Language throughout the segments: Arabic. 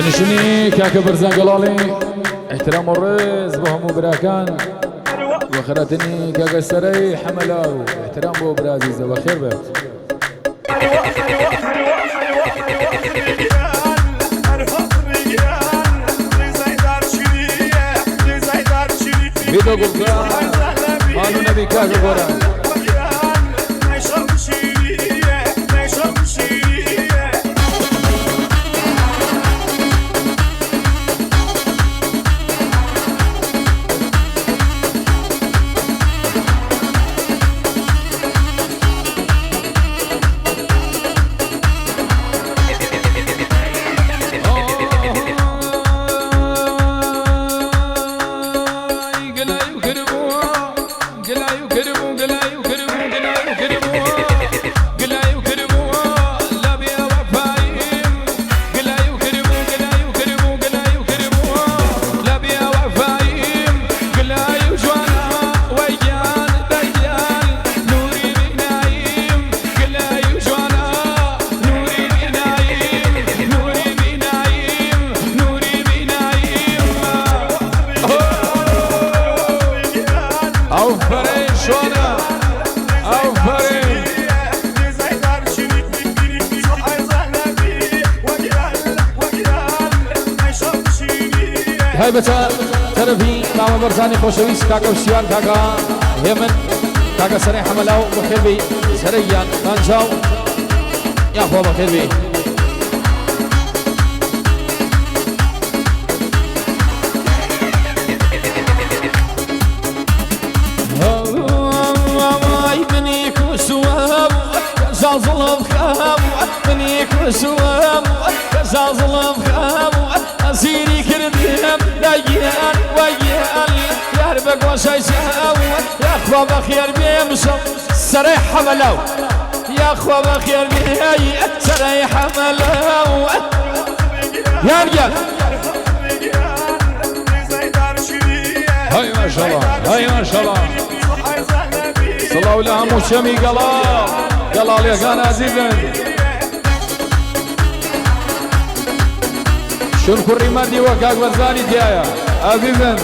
دانشني كاكا برزان قلالي احترام الرز بهم براكان وخرتني كاكا السري حملاو احترام بو برازيزة وخير بيت فيدو قلقان مالو نبي كاكا قران هاي بچا طرفي ماما برزاني خوشويس كاكا وشيان كاكا هيمن كاكا سري حملاو بخير بي سريان مانجاو يا اخوة بخير بي منيك وسوام كزازل بخام منيك وسوام كزازل بخام أسيري كردهم ديان ويان يا ربك وشيشاو يا أخوة بخير بيمشم سري حملاو يا أخوة بخير بي سري حملاو يا رجال هاي ما شاء الله هاي ما شاء الله صلوا لهم وشمي قلال يا كان عزيزا شون كوري مادي وكاك برزاني ديايا عزيزا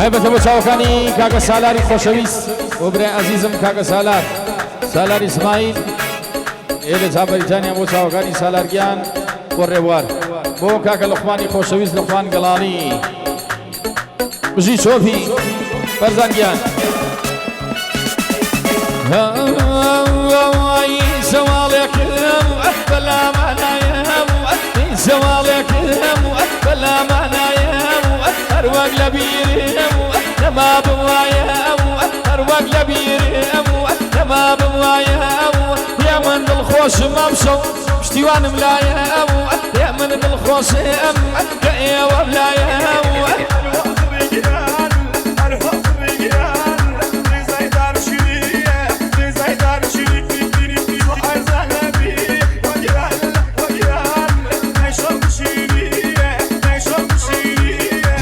هاي بتبو شاوكاني كاكا سالاري خوشويس وبري عزيزم كاكا سالار اسماعيل إلى بريطانيا بو شاوكاني سالار جان والروار بو كاكا لقماني خوشويس لقمان قلالي بجي شوفي برزان جان سوالك بلا منايم سوالك بلا منايم أروق لبيرم لما بوايم أروق لبيرم لما بوايم يا من الخوش ممشو اشتوان ملايم يا من الخوش كأي وبلايم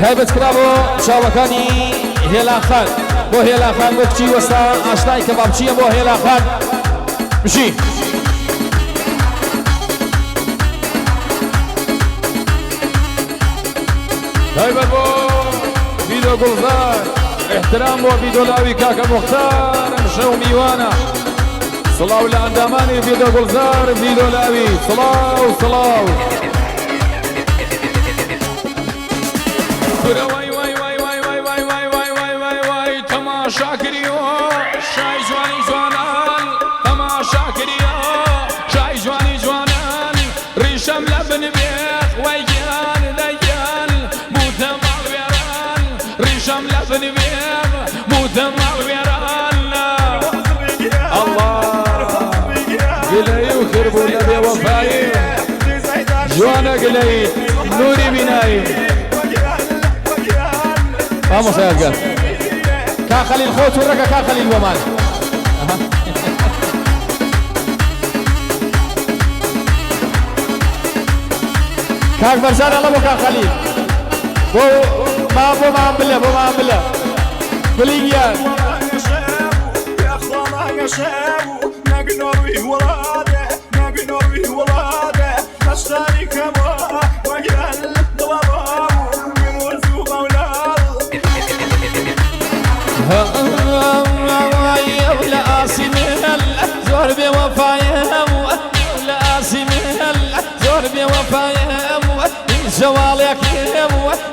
تایبەت کرا بۆ چاوەکانی هێلا خان بۆ هێلا خان بۆ کچی وەستا ئاشنای کەبابچیە بۆ هێلا خان بژی تایبەت بۆ بیدۆ گوڵزار احترام بۆ بیدۆلاوی کاکە موختار ئەمشەو میوانە سڵاو لە ئەندامانی بیدۆ گوڵزار بیدۆلاوی سڵاو سڵاو شاكريو شاي جواني جوانان تماشا كريو شاي جواني جوانان ريشم لبن بيخ ويجان ديان موتم الويران ريشم لبن بيخ موتم الويران الله قلي وخربوا نبي وفاي جوانا قلي نوري بناي vamos a ver كاخلي الخوت ورقة كاخلي الومان كاك برزان الله بو كاخلي بو ما عمله بو ما عمله بليجيان يا خوانا يا شابو نقنوي ولاده نقنوي ولاده نشتري كما وقال ضبابو من ورزوق أولاد ولا آسمال زور بوفايم ولا آسمال زور بوفايم جوالك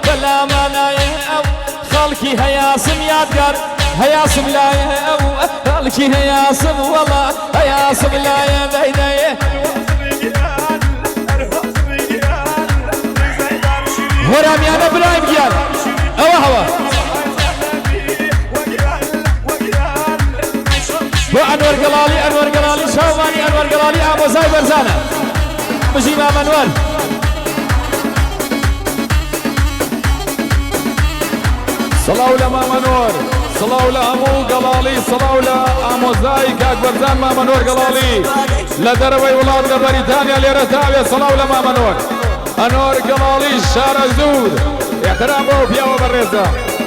بلا منايم خلقي هياسم يادقر هياسم لايم خلقي هياسم والله هياسم لايم داي هرامي أنا برايم جال هوا أنور قلالي شاوماني أنور قلالي أبو زاي برزانة مجي مع منور صلاو لما منور صلاو لأمو قلالي صلاو لأمو زاي كاك برزان ما منور قلالي لدروي ولاد بريطانيا ليرتابيا صلاو لما منور أنور قلالي شارع زود احترام بو بيا وبرزة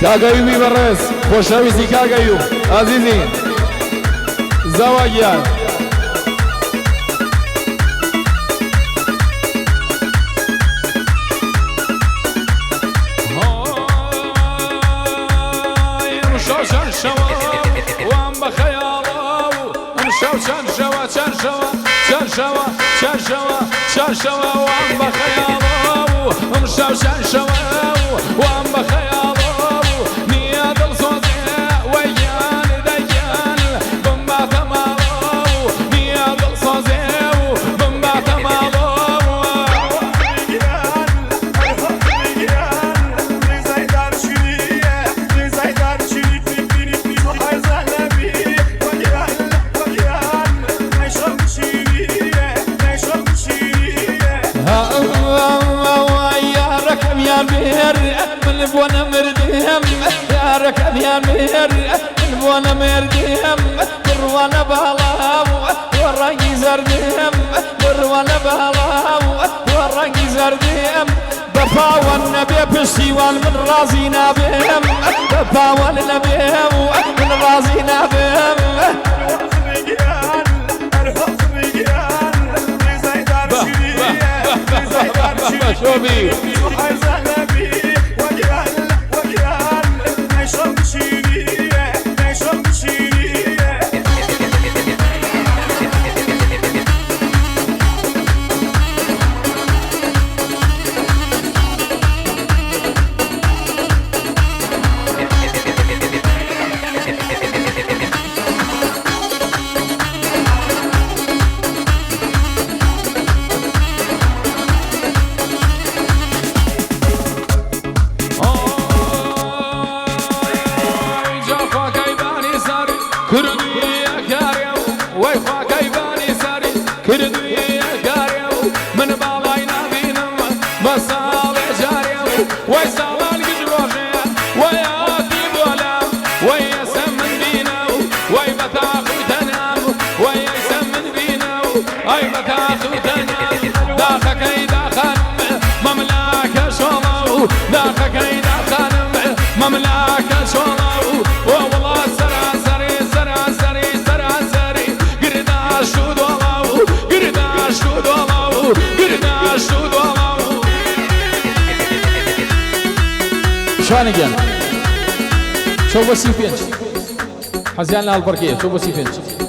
كاغايو بيبرس خوشاويسي كاغايو عزيزي زواجيان مشاو شنشوا وام بخيالو مشاو شنشوا شنشوا وام بخيالو مشاو شنشوا وام بخيالو وانا مردهم يا ركب يا مير وانا مردهم وانا بهلاو ورقي زردهم وانا بهلاو ورقي زردهم بفا والنبي بشتيوان من رازينا بهم بفا والنبي من رازينا بهم شوبي وي بتاخذ تنام داخەکەی داخانم مەملاکە چۆڵاو وەڵا سەراسەری سەراسەری سەراسەری گرداش و دۆڵاو گرداش و دۆڵاو گرداش و دۆڵاو شوانەگیان شەو بە 35 حەزیان لە هەڵبەرگەیە شەو بە 35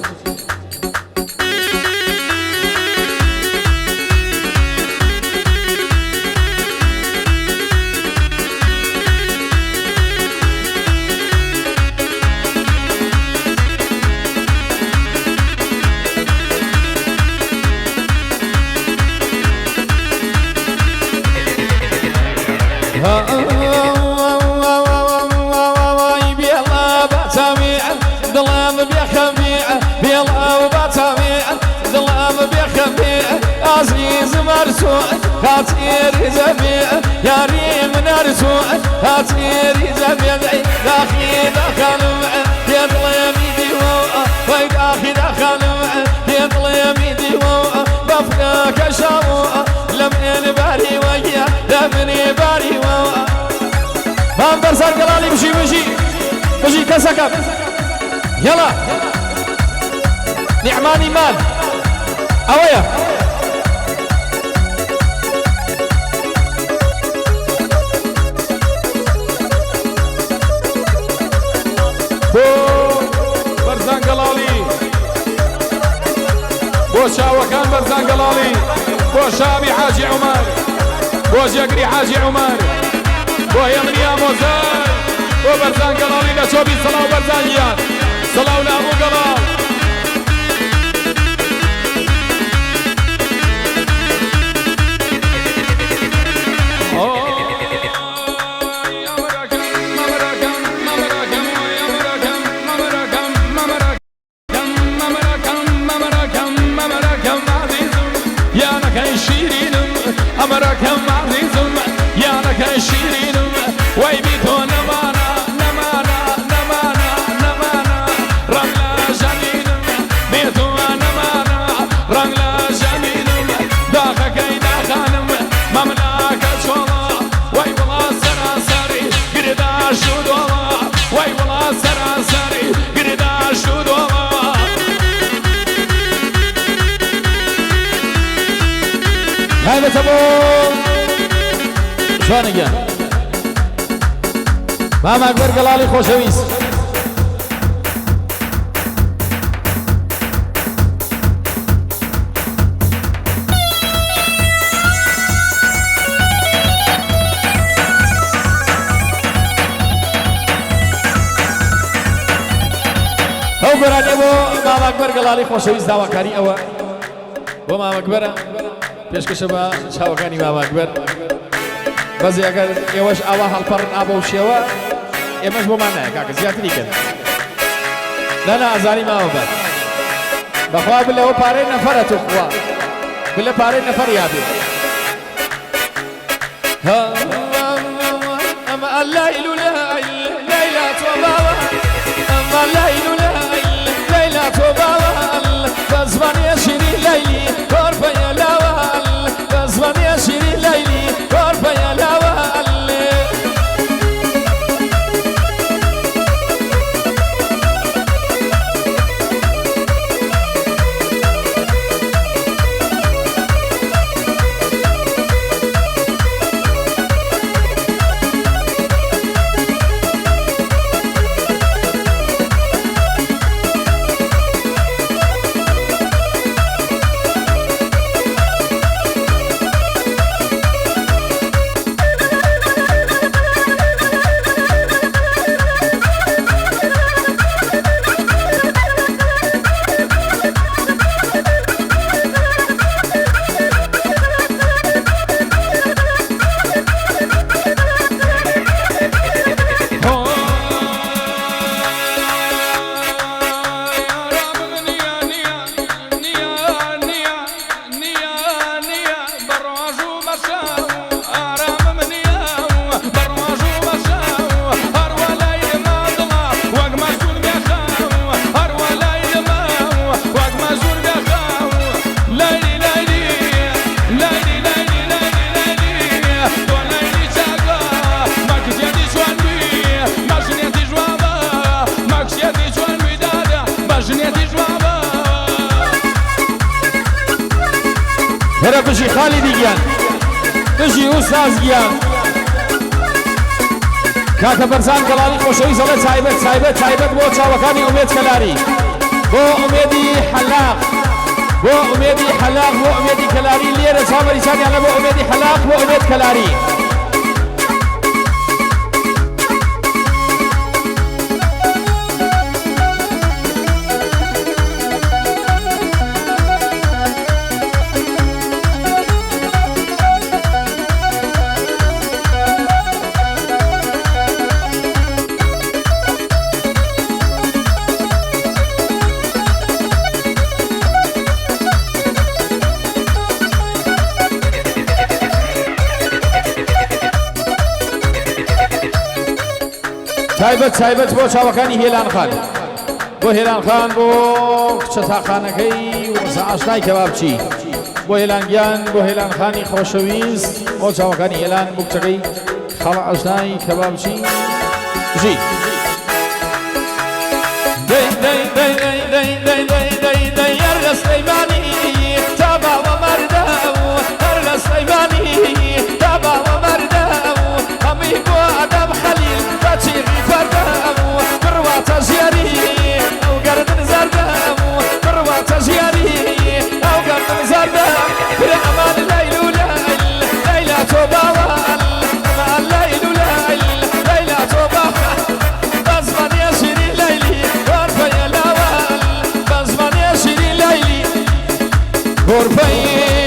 عزيز مرسوع خاطر زبيع يا ريم نرسوع خاطر زبيع داخل دخل يطلع يميدي ويد اخي دخل يطلع يميدي بفناك شاو لمن باري ويا لمن باري ما برسل قلالي بشي كسكب يلا نعماني مال اويا بەرزان گەڵاڵی بۆ چاوەکان بەرزان گەڵاڵی بۆ شامی حاجی عومەر بۆ جێگری حاجی عومەر بۆ هێمنی ئامۆزار بۆ بەرزان گەڵاڵی لە چۆبی سەڵاو بەرزانیان سەڵاو لە هەموو گەڵاڵ أمركم عزيزم يا لك شيرين ويبيتو نمانا نمانا نمانا نمانا رملا جميل بيتو نمانا رملا جميل داخك إذا خانم مملاكة شولا وي والله سراسري قرداش ودولا وي والله سراسري قرداش ودولا هذا تبو شوانەگیان ماما ئەکبەر گەڵاڵی خۆشەویست ئەو گۆرانێ بۆ ماما ئەکبەر گەڵاڵی خۆشەویست داواکاری ئەوە بۆ ماما ئەکبەرە پێشکەشە بە چاوەکانی ماما ئەکبەر بەزی ئەگەر ئێوەش ئاوا هەڵپەڕن ئابە و شێوە ئێمەش بۆمان نایە کاکە زیاتری کەن نەنا ئازاری ماوە بەر بەخوا بلەوە پارەی نەفەرە تو خوا بلە پارەی نەفەر یابێ ئەمە الليل ليلة وباوة أما الليل ليلة وباوة بزمان يشري ليلي كوربا يلاوة بزمان يشري ليلي كوربا يلاوة دژی خالیدی گیان دژی ئوستاز گیان کاکە بەرزان گەڵاڵی خۆشەویست ئەڵێ تایبەت بۆ چاوەکانی ئومێد کەلاری بۆ ئومێدی حەلاق بۆ ئومێدی حەلاق بۆ ئومێدی کەلاری لێرە چاوەریچانیانە بۆ ئومێدی حەلاق بۆ ئومێد کەلاری تایبەت بۆ چاوەکانی هێلان خان بۆ هێلان خان بۆ کچە تاقانەکەی وەسە ئاشنای کەبابچی بۆ هێلانگیان بۆ هێلان خانی خۆشەویست بۆ چاوەکانی هێلان بۆ کچەکەی خاڵە ئاشنای کەبابچی ژی هەرگە سلەیمانی تا باوە مەردە هەرگە سلەیمانی تا باوە مەردە هەمی بۆ ئەدەم خەلیل بەچیڕی فەردە بڕواتە ژیاری ئەو گەردن زەردە بڕواتە ژیاری ئەو گەردن زەردە برە ئەمان لەیل و لەیلا تۆ باوە ئەمان لەیل و لەیلا تۆ باوە بەزمانیە شیری لەیلی وەرپەیە لاوە بەزمانیە شیری لەیلی گۆرپەی